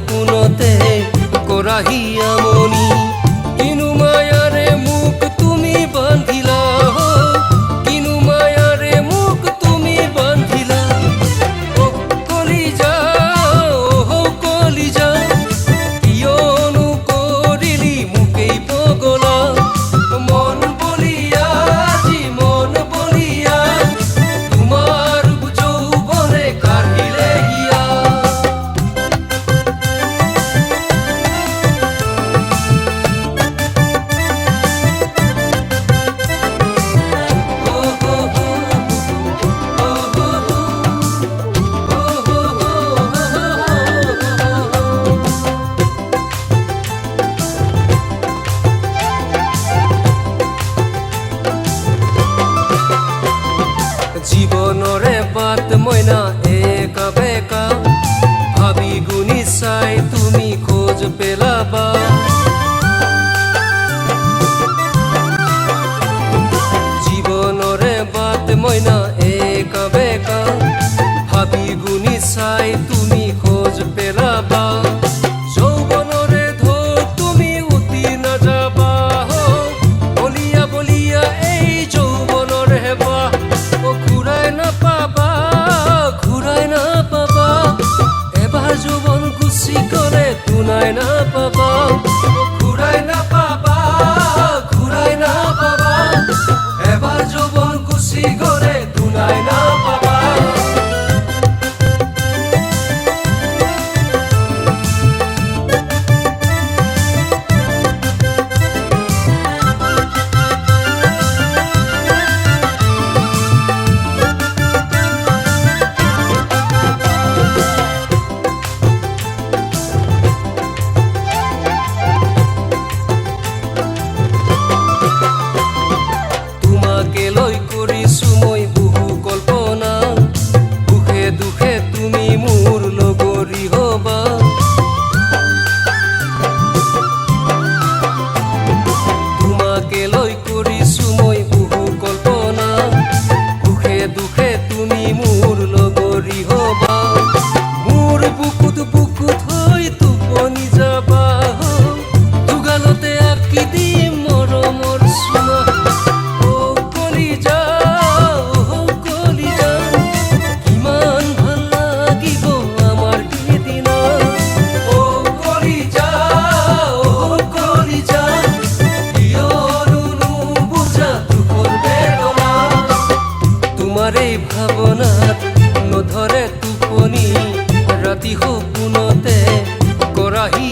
সপোনতে কৰাহি আমনি কিনো মায়াৰে মোক তুমি বান্ধিলা কিনো মায়াৰে মোক তুমি বান্ধিলা অ কলিজা কিয়নো কৰিলি মোকেই পগলা মন বলিয়া আজি মন বলিয়া তোমাৰ যৌৱনে কাঢ়িলে হিয়া জীৱনৰে বাট মইনা একা বেকা ভাবি গুণি চাই তুমি খোজ পেলাবা জীৱনৰে বাট মইনা একা বেকা ভাবি গুণি চাই তুমি খোজ পেলাবা যৌৱনৰে ঢৌ তুমি উটি নাযাবা বলিয়া বলিয়া এই যৌৱনৰ হেবা ঘূৰাই নাপাবা এবাৰ যৌৱন গুচি গ'লে তুনাই নাপাবা ঘূৰাই নাপাবা এবাৰ যৌৱন গুচি গ'লে তুনাই নাপাবা তোমাকে লৈ কৰিছো মই বহু কল্পনা দুখে দুখে তুমি মোৰ লগৰী হবা তোমাকে লৈ কৰিছো মই বহু কল্পনা দুখে দুখে তুমি মোৰ লগৰী হবা মোৰ বুকুত হৈ টোপনি যাবা দুগালতে আঁকি দিম মৰমৰ চুমা কিমান ভাল লাগিব আমাৰ সেইদিনা অ কলিজা কিয়নো নুবুজা দুখৰ বেদনা তোমাৰ এই ভাৱনাত নধৰে টোপনি ৰাতি সপোনতে কৰাহি